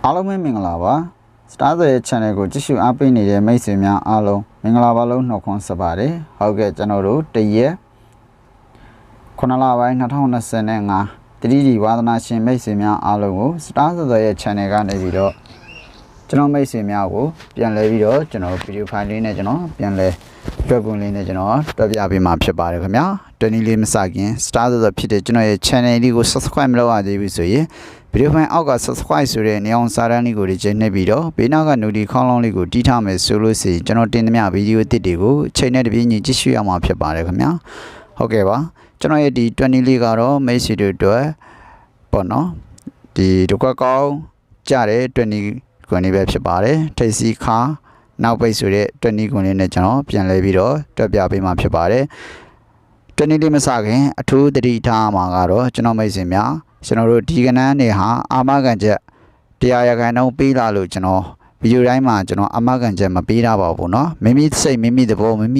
အားလုံးပဲမင်္ဂလာပါစတားရဲ့ channel ကိုကြည့်ရှုအားပေးနေတဲ့မိတ်ဆွေများအားလုံးမင်္ဂလာပါလို့နှုတ်ခွန်းဆက်ပါတယ်ဟုတ်ကဲ့ကျွန်တော်တို့တရက်9လပိုင်း2025တတိယဝါသနာရှင်မိတ်ဆွေများအားလုံးကိုစတားရဲ့ channel ကနေပြီးတော့ကျွန်တော်မိတ်ဆွေများကိုပြန်လဲပြီးတော့ကျွန်တော်ဗီဒီယိုဖိုင်လေးနဲ့ကျွန်တော်ပြန်လဲတွက်ကွန်လေးနဲ့ကျွန်တော်တွက်ပြပေးမှာဖြစ်ပါတယ်ခင်ဗျာတွက်နည်းလေးမစခင်စတားဖြစ်တဲ့ကျွန်တော်ရဲ့ channel လေးကို subscribe မလုပ်ရသေးဘူးဆိုရင်ဗီဒီယိုဖိုင်အောက်က subscribe ဆိုတဲ့နေအောင်စာတန်းလေးကိုချိန်နှိပ်ပြီးတော့ဘေးနောက်က notification ခေါင်းလောင်းလေးကိုတီးထားမယ်ဆိုလို့ရှိရင်ကျွန်တော်တင်သမျှဗီဒီယိုအသစ်တွေကိုချိန်နဲ့တပြေးညီကြည့်ရှုရမှာဖြစ်ပါတယ်ခင်ဗျာဟုတ်ကဲ့ပါကျွန်တော်ရဲ့ဒီ20လေးကတော့မိတ်ဆွေတို့အတွက်ပေါ့နော်ဒီတစ်ခွက်ကောင်းကြတဲ့20ခွန်လေးပဲဖြစ်ပါတယ်ထိပ်စီးခါနောက်ပိတ်ဆိုတဲ့20ခွန်လေးနဲ့ကျွန်တော်ပြန်လဲပြီးတော့တွက်ပြပေးမှာဖြစ်ပါတယ်20လေးမစခင်အထူးသတိထားမှာကတော့ကျွန်တော်မိတ်ဆွေများကျွန်တော်တို့ဒီကနန်းတွေဟာအာမခံချက်တရားရခိုင်နှုန်းပေးလာလို့ကျွန်တော်ဗီဒီယိုတိုင်းမှာကျွန်တော်အာမခံချက်မပေးတာပါဘူးเนาะမိမိစိတ်မိမိသဘောမိမ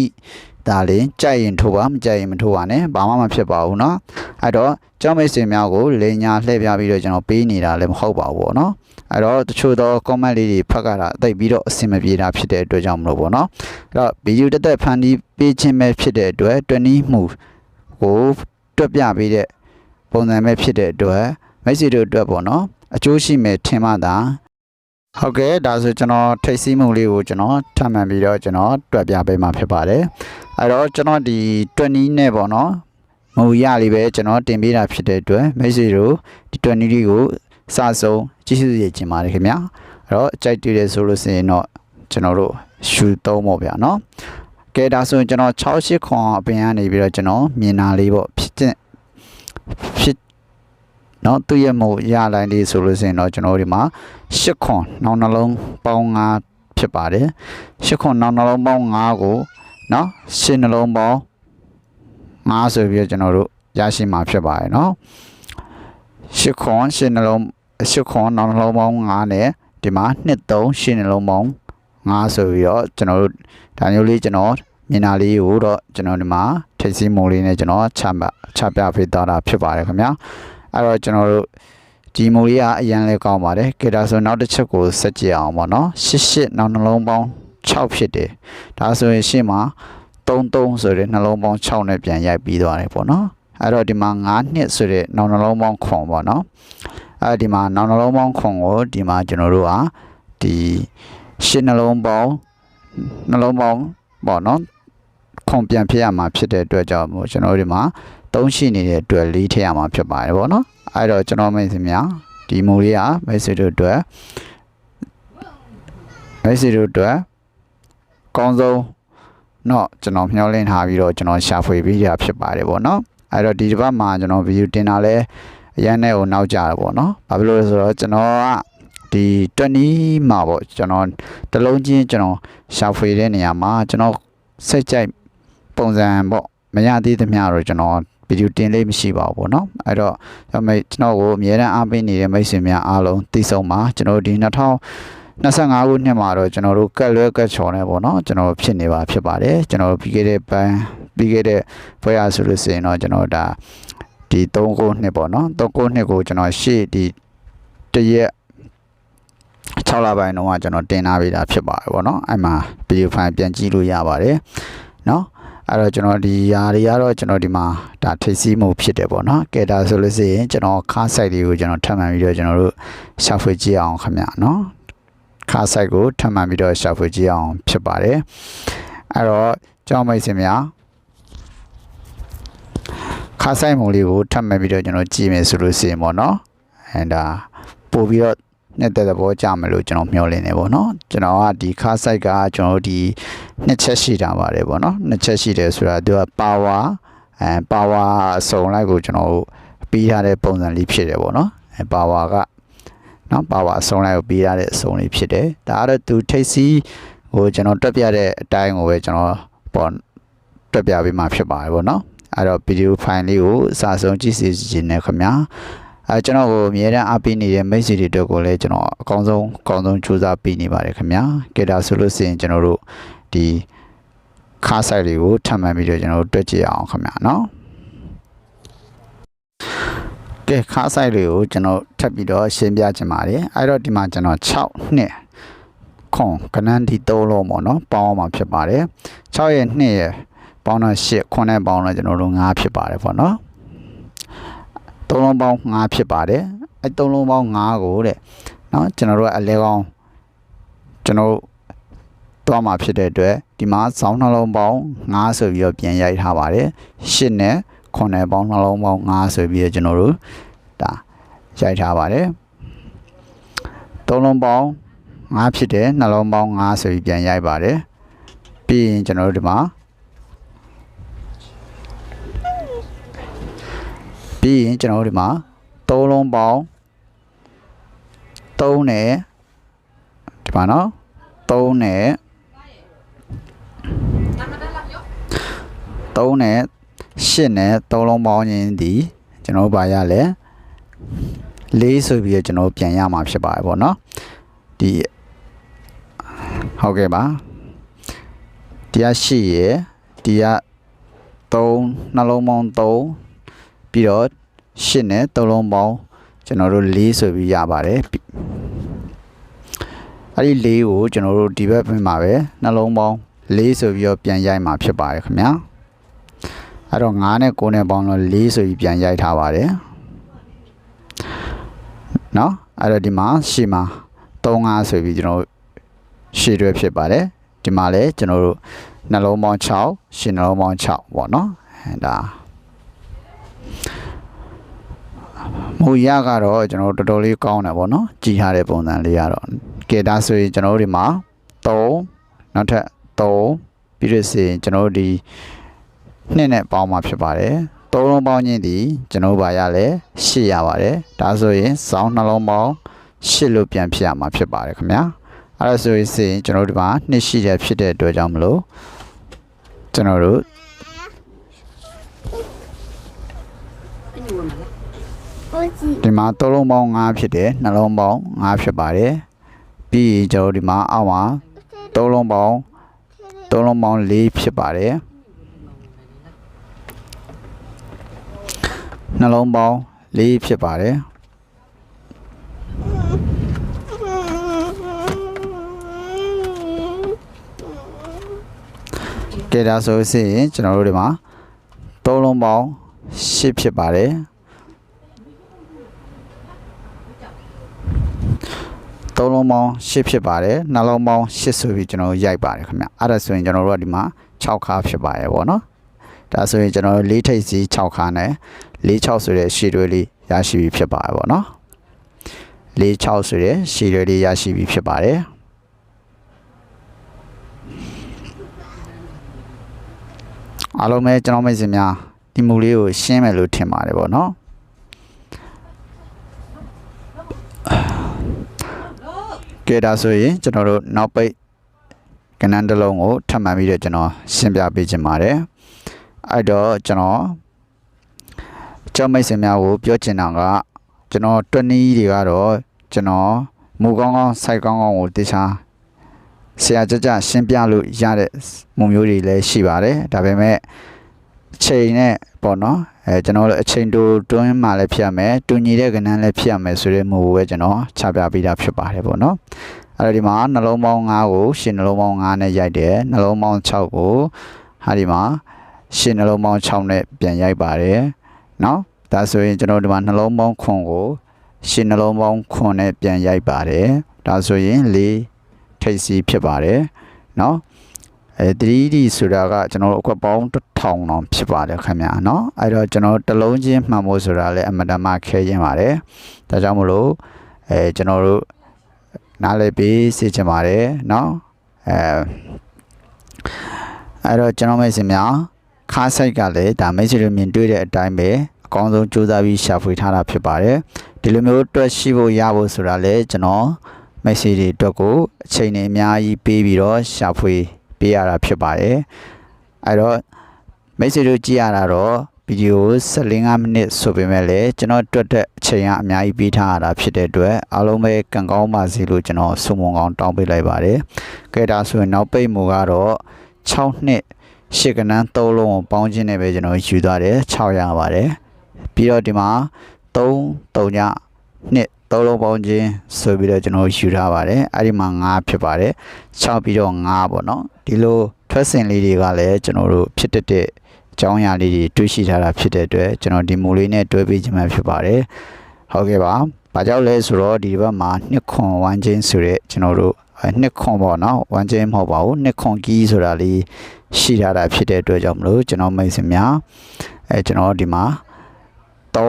ိဒါလေးကြိုက်ရင်ထိုးပါမကြိုက်ရင်မထိုးပါနဲ့ဘာမှမဖြစ်ပါဘူးเนาะအဲ့တော့ကျောင်းမိတ်ဆွေများကိုလိန်ညာလှည့်ပြပြီးတော့ကျွန်တော်ပေးနေတာလည်းမဟုတ်ပါဘူးเนาะအဲ့တော့တချို့သော comment လေးတွေဖတ်ကြတာသိပြီးတော့အဆင်မပြေတာဖြစ်တဲ့အတွက်ကြောင့်မလို့ပေါ့เนาะအဲ့တော့ဗီဒီယိုတက်ဖန်တီးပေးခြင်းပဲဖြစ်တဲ့အတွက်20မှုကိုတွက်ပြပေးတဲ့ပုံစံပဲဖြစ်တဲ့အတွက်မိတ်ဆွေတို့အတွက်ပေါ့နော်အကျိုးရှိမယ်ထင်မှသာဟုတ်ကဲ့ဒါဆိုကျွန်တော်ထိတ်စီးမှုလေးကိုကျွန်တော်ထပ်မံပြီးတော့ကျွန်တော်တွက်ပြပေးမှာဖြစ်ပါတယ်အဲ့တော့ကျွန်တော်ဒီ20နဲ့ပေါ့နော်မူရလေးပဲကျွန်တော်တင်ပေးတာဖြစ်တဲ့အတွက်မိတ်ဆွေတို့ဒီ20လေးကိုစဆုံးကြည့်ရှုရခြင်းပါတယ်ခင်ဗျာအဲ့တော့အကြိုက်တွေ့တယ်ဆိုလို့ရှိရင်တော့ကျွန်တော်တို့ရှူသုံးပေါ့ဗျာနော်ကဲဒါဆိုရင်ကျွန်တော်68ခွန်အပြင်ကနေပြီးတော့ကျွန်တော်မြင်တာလေးပေါ့ဖြစ်နော်သူရဲ့မို့ရလိုက်လေးဆိုလို့ရှိရင်တော့ကျွန်တော်ဒီမှာ8ခွန်နောက်နှလုံးပေါင်း5ဖြစ်ပါတယ်8ခွန်နောက်နှလုံးပေါင်း5ကိုနော်8နှလုံးပေါင်း5ဆိုပြီးတော့ကျွန်တော်တို့ရရှိမှာဖြစ်ပါတယ်နော်8ခွန်8နှလုံး8ခွန်နောက်နှလုံးပေါင်း5နဲ့ဒီမှာ2 3 8နှလုံးပေါင်း5ဆိုပြီးတော့ကျွန်တော်တို့ဒါမျိုးလေးကျွန်တော်မြင်တာလေးကိုတော့ကျွန်တော်ဒီမှာထိပ်စီးမိုးလေးနဲ့ကျွန်တော်ချပြပေးသွားတာဖြစ်ပါတယ်ခင်ဗျာအဲ့တော့ကျွန်တော်တို့ဒီမိုးလေးကအရင်လဲကောင်းပါတယ်ကဲဒါဆိုနောက်တစ်ချက်ကိုဆက်ကြည့်အောင်ပေါ့နော်88နောက်နှလုံးပေါင်း6ဖြစ်တယ်ဒါဆိုရင်ရှေ့မှာ33ဆိုတဲ့နှလုံးပေါင်း6နဲ့ပြန်ရိုက်ပြီးသွားတယ်ပေါ့နော်အဲ့တော့ဒီမှာ9နှစ်ဆိုတဲ့နောက်နှလုံးပေါင်းခွန်ပေါ့နော်အဲ့ဒီမှာနောက်နှလုံးပေါင်းခွန်ကိုဒီမှာကျွန်တော်တို့ကဒီ8နှလုံးပေါင်းပေါ့နော်ခွန်ပြန်ဖြစ်ရမှာဖြစ်တဲ့အတွက်ကြောင့်မို့ကျွန်တော်တို့ဒီမှာ3ရှိနေတဲ့အတွက်4ထည့်ရမှာဖြစ်ပါတယ်ပေါ့နော်အဲ့တော့ကျွန်တော်မိတ်ဆွေများဒီမူလေးကမိတ်ဆွေတို့အတွက်ကောင်းဆုံးတော့ကျွန်တော်မျှော်လင့်ထားပြီးတော့ကျွန်တော်ရှာဖွေပေးရဖြစ်ပါတယ်ပေါ့နော်အဲ့တော့ဒီတစ်ပတ်မှာကျွန်တော်ဗီဒီယိုတင်တာလဲအရန်နဲ့ကိုနောက်ကြတယ်ပေါ့နော်ဘာဖြစ်လို့လဲဆိုတော့ကျွန်တော်ကဒီ20မှာပေါ့ကျွန်တော်တလုံးချင်းကျွန်တော်ရှာဖွေတဲ့နေရာမှာကျွန်တော်စိတ်ကြိုက်ပုံစံပေါ့မရသေးသမျှတော့ကျွန်တော်ဗီဒီယိုတင်လေးမရှိပါဘူးပေါ့နော်အဲ့တော့ကျွန်တော်ကိုအများအားအားပေးနေတဲ့မိတ်ဆွေများအားလုံးသိဆုံးပါကျွန်တော်ဒီ2025ခုနှစ်မှာတော့ကျွန်တော်တို့ကက်လွဲကက်ချော်နေပေါ့နော်ကျွန်တော်ဖြစ်နေပါဖြစ်ပါတယ်ကျွန်တော်ပြီးခဲ့တဲ့ဘွဲရဆိုလို့ရှိရင်တော့ကျွန်တော်ဒါဒီ3ခုနှစ်ပေါ့နော်3ခုနှစ်ကိုကျွန်တော်ရှေ့ဒီတရက်6လပိုင်းတော့ကျွန်တော်တင်ထားပေးတာဖြစ်ပါတယ်ပေါ့နော်အဲ့မှာဗီဒီယိုဖိုင်ပြန်ကြည့်လို့ရပါတယ်နော်အဲ့တော့ကျွန်တော်ဒီຢာတွေကတော့ကျွန်တော်ဒီမှာဒါထိပ်စီးမှုဖြစ်တယ်ပေါ့နော်ကဲဒါဆိုလို့ရှိရင်ကျွန်တော်ခါဆိုင်လေးကိုကျွန်တော်ထပ်မှန်ပြီးတော့ကျွန်တော်တို့ရှာဖွေကြည့်အောင်ခင်ဗျာနော်ခါဆိုင်ကိုထပ်မှန်ပြီးတော့ရှာဖွေကြည့်အောင်ဖြစ်ပါတယ်အဲ့တော့ကျောင်းမိတ်ဆွေများခါဆိုင်မှုလေးကိုထပ်မှန်ပြီးတော့ကျွန်တော်ကြည့်မယ်ဆိုလို့ရှိရင်ပေါ့နော်အဲ့ဒါပို့ပြီးတော့နေတဲ့သဘောကြမယ်လို့ကျွန်တော်မျှော်လင့်နေပေါ့နော်ကျွန်တော်ကဒီခါဆိုင်ကကျွန်တော်ဒီနှစ်ချက်ရှိတာပါတယ်ပေါ့နော်နှစ်ချက်ရှိတယ်ဆိုတာသူကပါဝါအစုံလိုက်ကိုကျွန်တော်ပြီးထားတဲ့ပုံစံလေးဖြစ်တယ်ပေါ့နော်ပါဝါကနော်ပါဝါအစုံလိုက်ကိုပြီးထားတဲ့အစုံလေးဖြစ်တယ်ဒါကတော့သူထိပ်စီးကိုကျွန်တော်တွက်ပြတဲ့အတိုင်းကိုပဲကျွန်တော်ပေါ့တွက်ပြပေးမှဖြစ်ပါတယ်ပေါ့နော်အဲ့တော့ဗီဒီယိုဖိုင်လေးကိုအစားဆုံးကြည့်စီခြင်းနဲ့ခင်ဗျာကျွန်တော်ကိုအများအားပေးနေတဲ့မိတ်ဆွေတွေတို့ကိုလည်းကျွန်တော်အကောင်းဆုံးကြိုးစားပေးနေပါတယ်ခင်ဗျာကဲဒါဆိုလို့ရှိရင်ကျွန်တော်တို့ဒီခါဆိုင်လေးကိုထပ်မှန်ပြီးတော့ကျွန်တော်တို့တွက်ကြည့်အောင်ခင်ဗျာနော် ကဲခါဆိုင်တွေကိုကျွန်တော်ထပ်ပြီးတော့ရှင်းပြချင်ပါတယ်အဲ့တော့ဒီမှာကျွန်တော်6နှစ်ခွန်ကနန်းဒီ3လုံးပေါ့နော်ပေါင်းအောင်မှာဖြစ်ပါတယ်6ရဲ့2ရဲ့ပေါင်းတော့8ခွန်နဲ့ပေါင်းတော့ကျွန်တော်တို့9ဖြစ်ပါတယ်ပေါ့နော်3လုံးပေါင်း9ဖြစ်ပါတယ်အဲ့3လုံးပေါင်း9ကိုတဲ့နော်ကျွန်တော်တို့ကအလဲကောင်းကျွန်တော်တော့မှာဖြစ်တဲ့အတွက်ဒီမှာစောင်းနှလုံးပေါင်း9ဆိုပြီးတော့ပြန်ရိုက်ထားပါတယ်8နဲ့9နဲ့ပေါင်းနှလုံးပေါင်း9ဆိုပြီးတော့ကျွန်တော်တို့ဒါရိုက်ထားပါတယ်3လုံးပေါင်း9ဖြစ်တဲ့နှလုံးပေါင်း9ဆိုပြီးပြန်ရိုက်ပါတယ်ပြီးရင်ကျွန်တော်တို့ဒီမှာပြီးရင်ကျွန်တော်တို့ဒီမှာ3လုံးပေါင်း3နဲ့ဒီမှာနော်3နဲ့8နဲ့3လုံးပေါင်းခြင်းဒီကျွန်တော်ပါရလဲ4ဆိုပြီးကျွန်တော်ပြန်ရမှာဖြစ်ပါတယ်ပေါ့နော်ဒီဟုတ်ကဲ့ပါဒီက8ရယ်ဒီက3နှလုံးပေါင်း3ပြီးတော့8နဲ့3လုံးပေါင်းကျွန်တော်တို့4ဆိုပြီးရပါတယ်အဲ့ဒီ4ကိုကျွန်တော်တို့ဒီဘက်ပြင်မှာပဲနှလုံးပေါင်း4ဆိုပြီးတော့ပြန်ရိုက်မှာဖြစ်ပါတယ်ခင်ဗျာအဲ့တော့9နဲ့9နဲ့ပေါင်းတော့4ဆိုပြီးပြန်ရိုက်ထားပါတယ်เนาะအဲ့တော့ဒီမှာရှေ့မှာ35ဆိုပြီးကျွန်တော်ရှေ့တွဲဖြစ်ပါတယ်ဒီမှာလည်းကျွန်တော်တို့နှလုံးပေါင်း6ရှေ့နှလုံးပေါင်း6ပေါ့เนาะဒါမူရကတော့ကျွန်တော်တော်တော်လေးကောင်းတယ်ပေါ့เนาะကြည်ထားတဲ့ပုံစံလေးကတော့ကဲဒါဆိုရင်ကျွန်တော်တို့ဒီမှာ3နောက်ထပ်3ပြီးတော့ဆိုရင်ကျွန်တော်တို့ဒီ2နဲ့ပေါင်းမှာဖြစ်ပါတယ်3လုံးပေါင်းခြင်းဒီကျွန်တော်တို့ပါရလဲ8ရပါတယ်ဒါဆိုရင်စောင်းနှလုံးပေါင်း8လို့ပြန်ဖြစ်ရမှာဖြစ်ပါတယ်ခင်ဗျာအဲ့ဒါဆိုရင်ကျွန်တော်တို့ဒီမှာ2ရှိတဲ့ဖြစ်တဲ့အတွက်ကြောင့်မလို့ကျွန်တော်တို့ဒီမှာ3လုံးပေါင်း5ဖြစ်တယ်နှလုံးပေါင်း5ဖြစ်ပါတယ်ပြီးရင်ကျွန်တော်ဒီမှာအောက်မှာ3လုံးပေါင်း4ဖြစ်ပါတယ်နှလုံးပေါင်း4ဖြစ်ပါတယ်ကဲဒါဆိုရင်ကျွန်တော်တို့ဒီမှာ3လုံးပေါင်း8ဖြစ်ပါတယ်3လုံးပေါင်း8ဖြစ်ပါတယ်နှလုံးပေါင်း8ဆိုပြီးကျွန်တော်ရိုက်ပါတယ်ခင်ဗျအဲ့ဒါဆိုရင်ကျွန်တော်တို့ကဒီမှာ6ခါဖြစ်ပါတယ်ပေါ့နော်ဒါဆိုရင်ကျွန်တော်4ထိပ်စီ6ခါနဲ့4-6ဆိုတဲ့ရှည်တွဲလေးရရှိပြီဖြစ်ပါတယ်ပေါ့နော်4-6ဆိုတဲ့ရှည်တွဲလေးရရှိပြီဖြစ်ပါတယ်အားလုံးပဲကျွန်တော်မိတ်ဆွေများဒီမူလေးကိုရှင်းမယ်လို့ထင်ပါတယ်ပေါ့နော်ကဲဒါဆိုရင်ကျွန်တော်တို့နောက်ပိတ်ကဏ္ဍတစ်လုံးကိုထပ်မှန်ပြီးတော့ကျွန်တော်ရှင်းပြပေးခြင်းပါတယ်အဲ့တော့ကျွန်တော်ကျောင်းမိတ်ဆွေများကိုပြောချင်တာကကျွန်တော်တွနည်းတွေကတော့ကျွန်တော်မူကောင်းကောင်းစိုက်ကောင်းကောင်းကိုတခြားဆရာကြရှင်းပြလို့ရတဲ့မူမျိုးတွေလည်းရှိပါတယ်ဒါပေမဲ့ချိန်နဲ့ပေါ့နော်ကျွန်တော်အချိန်တိုတွင်းမှလည်းဖြစ်ရမယ်တူညီတဲ့ကဏ္ဍလည်းဖြစ်ရမယ်ဆိုတဲ့မူကိုပဲကျွန်တော်ချပြပေးတာဖြစ်ပါတယ်ပေါ့နော်အဲ့တော့ဒီမှာနှလုံးပေါင်း5ကိုရှင်းနှလုံးပေါင်း5နဲ့ရိုက်တယ်နှလုံးပေါင်း6ကိုဟာဒီမှာရှင်းနှလုံးပေါင်း6နဲ့ပြန်ရိုက်ပါတယ်နော်ဒါဆိုရင်ကျွန်တော်ဒီမှာနှလုံးပေါင်း9ကိုရှင်းနှလုံးပေါင်း9နဲ့ပြန်ရိုက်ပါတယ်ဒါဆိုရင်4ထိပ်စီဖြစ်ပါတယ်နော်3D ဆိုတာကကျွန်တော်တို့အခွက်ပေါင်း1000တောင်ဖြစ်ပါတယ်ခင်ဗျာနော်အဲ့တော့ကျွန်တော်တစ်လုံးချင်းမှန်ဖို့ဆိုတာလည်းအမတမခဲရင်ပါတယ်ဒါကြောင့်မလို့ကျွန်တော်တို့နားလည်ပြီးစေချင်ပါတယ်နော်အဲ့တော့ကျွန်တော်မိတ်ဆွေများခါဆိုင်ကလည်းဒါမိတ်ဆွေတို့မြင်တွေ့တဲ့အတိုင်းပဲအကောင်းဆုံးကြိုးစားပြီးရှာဖွေထားတာဖြစ်ပါတယ်ဒီလိုမျိုးတွက်ရှိဖို့ရဖို့ဆိုတာလည်းကျွန်တော်မိတ်ဆွေတွေအတွက်ကိုအချိန်နဲ့အများကြီးပေးပြီးတော့ရှာဖွေပေးရတာဖြစ်ပါတယ်အဲ့တော့မိတ်ဆွေတို့ကြည့်ရတာတော့ဗီဒီယို15 မိနစ်ဆိုပေမဲ့လည်းကျွန်တော်တွက်တဲ့အချိန်ကအများကြီးပေးထားရတာဖြစ်တဲ့အတွက်အားလုံးပဲကံကောင်းပါစေလို့ကျွန်တော်ဆုမွန်ကောင်းတောင်းပေးလိုက်ပါတယ်ကဲဒါဆိုရင်နောက်ပိတ်မူကတော့6နှစ်ရှစ်ကနန်း3လုံးကိုပေါင်းခြင်းနဲ့ပဲကျွန်တော်ယူသွားတယ်6ရပါတယ်ပြီးတော့ဒီမှာ 3 ညနှစ်3လုံးပေါင်းချင်းဆိုပြီးတော့ကျွန်တော်ယူထားပါတယ်အဲ့ဒီမှာ9ဖြစ်ပါတယ်6ပြီးတော့9ပေါ့နော်ဒီလိုထွက်စဉ်လေးတွေကလည်းကျွန်တော်တို့ဖြစ်တဲ့အကြောင်းအရာလေးတွေတွေးရှိထားတာဖြစ်တဲ့အတွက်ကျွန်တော်ဒီမူလေးနဲ့တွဲပေးခြင်းမှဖြစ်ပါတယ်ဟုတ်ကဲ့ပါဘာကြောင့်လဲဆိုတော့ဒီဘက်မှာနှစ်ခွန်ဝမ်းချင်းဆိုတဲ့ကျွန်တော်တို့နှစ်ခွန်ပေါ့နော်ဝမ်းချင်းမဟုတ်ပါဘူးနှစ်ခွန်ကီးဆိုတာလေးရှိထားတာဖြစ်တဲ့အတွက်ကြောင့်မလို့ကျွန်တော်မိတ်ဆွေများကျွန်တော်ဒီမှာ3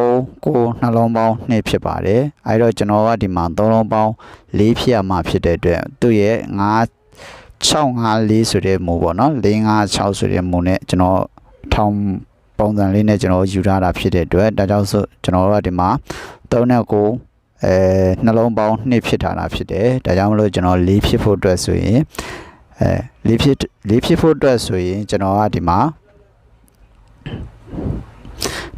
9နှလုံးပေါင်း2ဖြစ်ပါတယ်အဲတော့ကျွန်တော်ကဒီမှာ3လုံးပေါင်း4ဖြစ်ရမှာဖြစ်တဲ့အတွက်သူ့ရဲ့9 654ဆိုတဲ့မူပေါ့နော်456ဆိုတဲ့မူနဲ့ကျွန်တော်ထောင်ပုံစံလေးနဲ့ကျွန်တော်ယူထားတာဖြစ်တဲ့အတွက်ဒါကြောင့်ဆိုကျွန်တော်တို့ကဒီမှာ3နဲ့9နှလုံးပေါင်း2ဖြစ်ထားတာဖြစ်တယ်ဒါကြောင့်မလို့ကျွန်တော်4ဖြစ်ဖို့အတွက်ဆိုရင်4ဖြစ်ဖို့အတွက်ဆိုရင်ကျွန်တော်ကဒီမှာ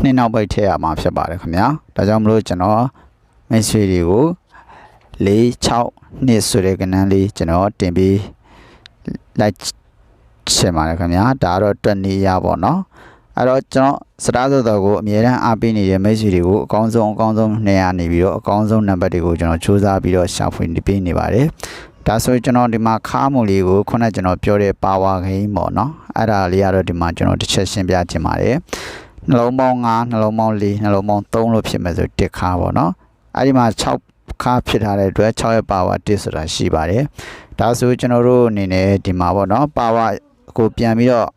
နှစ်နောက်ပိတ်ထည့်ရမှာဖြစ်ပါတယ်ခင်ဗျာဒါကြောင့်မလို့ကျွန်တော်မိတ်ဆွေတွေကို4 6နှစ်ဆိုတဲ့ကဏ္ဍလေးကျွန်တော်တင်ပြီးလိုက်ချင်ပါတယ်ခင်ဗျာဒါတော့တွက်နေရပါတော့အဲ့တော့ကျွန်တော်စတားသောတော်ကိုအမြဲတမ်းအားပေးနေတဲ့မိတ်ဆွေတွေကိုအကောင်းဆုံးနေရာနေပြီးတော့အကောင်းဆုံးနံပါတ်တွေကိုကျွန်တော်စူးစမ်းပြီးတော့ရှာဖွေနေပေးနေပါတယ်ဒါဆိုကျွန်တော်ဒီမှာခါးမူလေးကိုခုနကကျွန်တော်ပြောတဲ့ပါဝါဂိမ်းပေါ့နော်အဲ့ဒါလေးကတော့ဒီမှာကျွန်တော်တစ်ချက်ရှင်းပြချင်ပါတယ်နှလုံးပေါင်း5နှလုံးပေါင်း4နှလုံးပေါင်း3လို့ဖြစ်မယ်ဆို1ခါပေါ့နော်အဲ့ဒီမှာ6ခါဖြစ်ထားတဲ့အတွက်6ရဲ့ပါဝါ1ဆိုတာရှိပါတယ်ဒါဆိုကျွန်တော်တို့အနေနဲ့ဒီမှာပေါ့နော်ပါဝါကိုပြန်ပြီးတော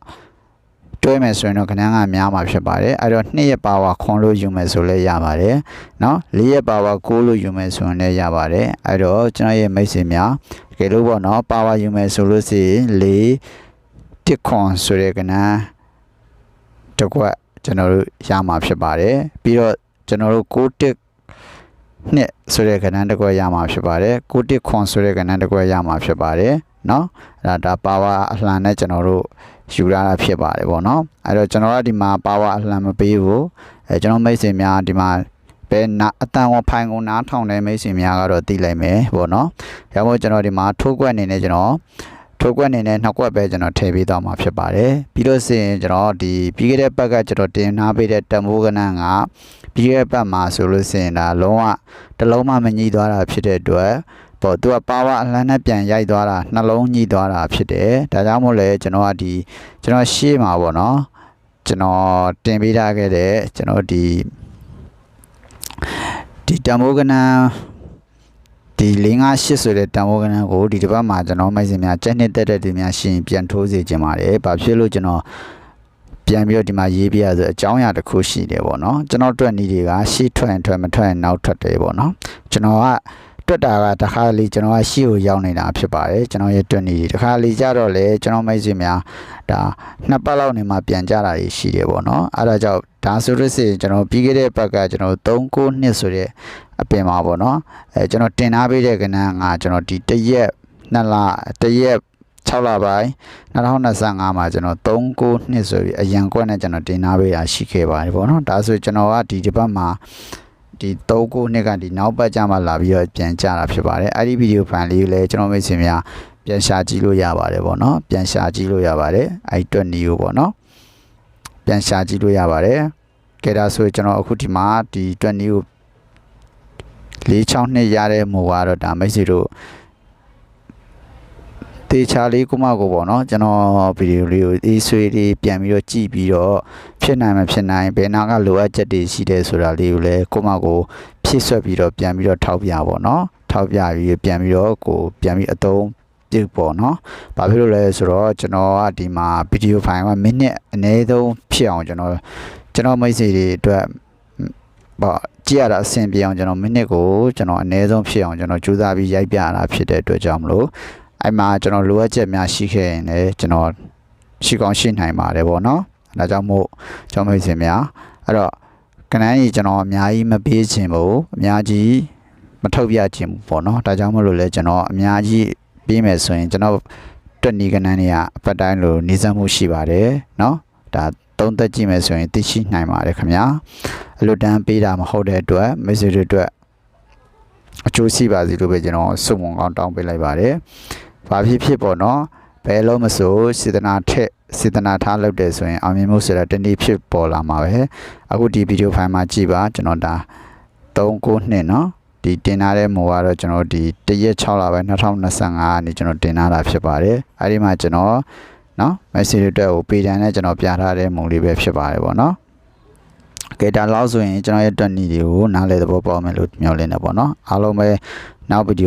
့တွဲမယ်ဆိုရင်တော့ခဏကများမှာဖြစ်ပါတယ်အဲ့တော့2ရဲ့ပါဝါခွန်လို့ယူမယ်ဆိုလည်းရပါတယ်เนาะ4ရဲ့ပါဝါ9လို့ယူမယ်ဆိုရင်လည်းရပါတယ်အဲ့တော့ကျွန်တော်ရဲ့မိတ်ဆွေများတကယ်လို့ပေါ့နော်ပါဝါယူမယ်ဆိုလို့ရှိရင်4တစ်ခွန်ဆိုတဲ့ကဏ္ဍတစ်ခွက်ကျွန်တော်တို့ရမှာဖြစ်ပါတယ်ပြီးတော့ကျွန်တော်တို့6တစ်နှစ်ဆိုတဲ့ကဏ္ဍတစ်ခွက်ရမှာဖြစ်ပါတယ်6တစ်ခွန်ဆိုတဲ့ကဏ္ဍတစ်ခွက်ရမှာဖြစ်ပါတယ်เนาะအဲ့ဒါပါဝါအလှန်နဲ့ကျွန်တော်တို့ယူရတာဖြစ်ပါတယ်ပေါ့နော်အဲ့တော့ကျွန်တော်ကဒီမှာပါဝါအလှန်မပေးဘူးကျွန်တော်မိတ်ဆွေများဒီမှာဘယ်အတန်ဝဖိုင်ကိုနားထောင်တဲ့မိတ်ဆွေများကတော့သိလိုက်မယ်ပေါ့နော်ဒါမှမဟုတ်ကျွန်တော်ဒီမှာထိုးကွက်အနေနဲ့ကျွန်တော်ထိုးကွက်အနေနဲ့နှစ်ကွက်ပဲကျွန်တော်ထည့်ပေးသွားမှာဖြစ်ပါတယ်ပြီးလို့ရှိရင်ကျွန်တော်ဒီပြီးခဲ့တဲ့ဘက်ကကျွန်တော်တင်ထားပေးတဲ့တမိုးကနန်းကပြီးခဲ့တဲ့ဘက်မှာဆိုလို့ရှိရင်ဒါလုံးဝတစ်လုံးမှမညှိသွားတာဖြစ်တဲ့အတွက်ပေါ့သူကပါဝါအလှမ်းနဲ့ပြန်ရိုက်သွားတာနှလုံးညှိသွားတာဖြစ်တယ်ဒါကြောင့်မို့လဲကျွန်တော်ကဒီကျွန်တော်ရှေ့မှာပေါ့နော်ကျွန်တော်တင်ပေးထားခဲ့တဲ့ကျွန်တော်ဒီတမိုးကနန်းဒီ458ဆိုတဲ့တမိုးကနန်းကိုဒီတစ်ပတ်မှာကျွန်တော်မိုက်စင်များစက်နှစ်တက်တဲ့သူများရှင်ပြန်ထိုးစေချင်ပါတယ်ဘာဖြစ်လို့ကျွန်တော်ပြန်ပြီးတော့ဒီမှာရေးပြရဆိုအကြောင်းအရာတစ်ခုရှိတယ်ပေါ့နော်ကျွန်တော်တွက်နည်းတွေကရှေ့ထွက်မထွက်နောက်ထွက်တယ်ပေါ့နော်ကျွန်တော်ကတွက်တာကတခါလေကျွန်တော်ကရှေ့ကိုရောက်နေတာဖြစ်ပါတယ်ကျွန်တော်ရဲ့တွက်နေတခါလေကြတော့လေကျွန်တော်မိတ်ဆွေများဒါ2ပတ်လောက်နေမှပြန်ကြတာရှိတယ်ပေါ့နော်အဲ့ဒါကြောင့်ဒါဆိုလို့ရှိရင်ကျွန်တော်ပြီးခဲ့တဲ့ဘက်ကကျွန်တော်3-9နှစ်ဆိုတဲ့အပင်မှာပေါ့နော်ကျွန်တော်တင်ထားပေးတဲ့ကဏ္ဍကကျွန်တော်ဒီ1ရက်2လ1ရက်6လပိုင်း2025မှာကျွန်တော်3-9နှစ်ဆိုပြီးအရန်ကွက်နဲ့ကျွန်တော်တင်ထားပေးတာရှိခဲ့ပါတယ်ပေါ့နော်ဒါဆိုကျွန်တော်ကဒီတစ်ပတ်မှာဒီ3-9နှစ်ကဒီနောက်ပတ်ကြမှာလာပြီးတော့ပြန်ကြတာဖြစ်ပါတယ်အဲ့ဒီဗီဒီယိုဖိုင်လေးကိုလည်းကျွန်တော်မိတ်ဆွေများပြန်ရှာကြည့်လို့ရပါတယ်ပေါ့နော်ပြန်ရှာကြည့်လို့ရပါတယ်အဲ့တွက်နီကိုပေါ့နော်ပြန်ရှာကြည့်လို့ရပါတယ်ကဲဒါဆိုကျွန်တော်အခုဒီမှာဒီတွက်နီကို4-6နှစ်ရတဲ့မူကတော့ဒါမိတ်ဆွေတို့တေချာလေးကိုမကိုပေါ့နော်ကျွန်တော်ဗီဒီယိုလေးကိုအေးဆွေးလေးပြန်ပြီးတော့ကြည့်ပြီးတော့ဖြစ်နိုင်မဖြစ်နိုင်ဘယ်နာကလိုအပ်ချက်တွေရှိတယ်ဆိုတာလေးကိုလည်းကိုမကိုဖြည့်ဆွက်ပြီးတော့ပြန်ပြီးတော့ထောက်ပြပေါ့နော်ထောက်ပြပြီးပြန်ပြီးတော့ကိုပြန်ပြီးအသုံးပြုပေါ့နော်ဘာဖြစ်လို့လဲဆိုတော့ကျွန်တော်ကဒီမှာဗီဒီယိုဖိုင်ကမိနစ်အနည်းဆုံးဖြစ်အောင်ကျွန်တော်မိတ်ဆွေတွေအတွက်ပေါ့ကြည့်ရတာအဆင်ပြေအောင်ကျွန်တော်မိနစ်ကိုကျွန်တော်အနည်းဆုံးဖြစ်အောင်ကျွန်တော်ကြိုးစားပြီးရိုက်ပြတာဖြစ်တဲ့အတွက်ကြောင့်မလို့အဲ့မှာကျွန်တော်လိုအပ်ချက်များရှိခဲ့ရင်လည်းကျွန်တော်ရှိကောင်းရှိနိုင်ပါတယ်ပေါ့နော်ဒါကြောင့်မို့ကျွန်တော်မိတ်ဆွေများအဲ့တော့ကဏ္ဍကြီးကျွန်တော်အများကြီးမပေးခြင်းဘူးအများကြီးမထုတ်ပြခြင်းဘူးပေါ့နော်ဒါကြောင့်မို့လို့လဲကျွန်တော်အများကြီးပေးမယ်ဆိုရင်ကျွန်တော်တွက်နီကဏ္ဍတွေကအပတ်တိုင်းလိုနေစမှုရှိပါတယ်နော်ဒါသုံးသက်ကြည့်မယ်ဆိုရင်သိရှိနိုင်ပါတယ်ခင်ဗျာအလွတ်တန်းပေးတာမဟုတ်တဲ့အတွက်မိတ်ဆွေတွေအတွက်အကျိုးရှိပါစေလို့ပဲကျွန်တော်ဆုမွန်ကောင်းတောင်းပေးလိုက်ပါတယ်ဘာဖြစ်ပေါ့နော်ဘယ်လုံးမဆိုစေတနာထားလုပ်တယ်ဆိုရင်အောင်မြင်မှုဆိုတာတနည်းဖြစ်ပေါ်လာမှာပဲအခုဒီဗီဒီယိုဖိုင်မှာကြည့်ပါကျွန်တော်ဒါ 39နှစ်เนาะဒီတင်ထားတဲ့မူကတော့ကျွန်တော်ဒီ1ရက်6လပိုင်း2025ကနေကျွန်တော်တင်ထားတာဖြစ်ပါတယ်အဲ့ဒီမှာကျွန်တော်เนาะ message အတွက်ကိုပေတန်နဲ့ကျွန်တော်ပြထားတဲ့မူလေးပဲဖြစ်ပါတယ်ပေါ့เนาะကဲဒါလောက်ဆိုရင်ကျွန်တော်ရဲ့တွက်နီတွေကိုနားလည်သဘောပေါက်မယ်လို့မျှော်လင့်နေပေါ့เนาะအားလုံးပဲနောက်ဗီဒီယို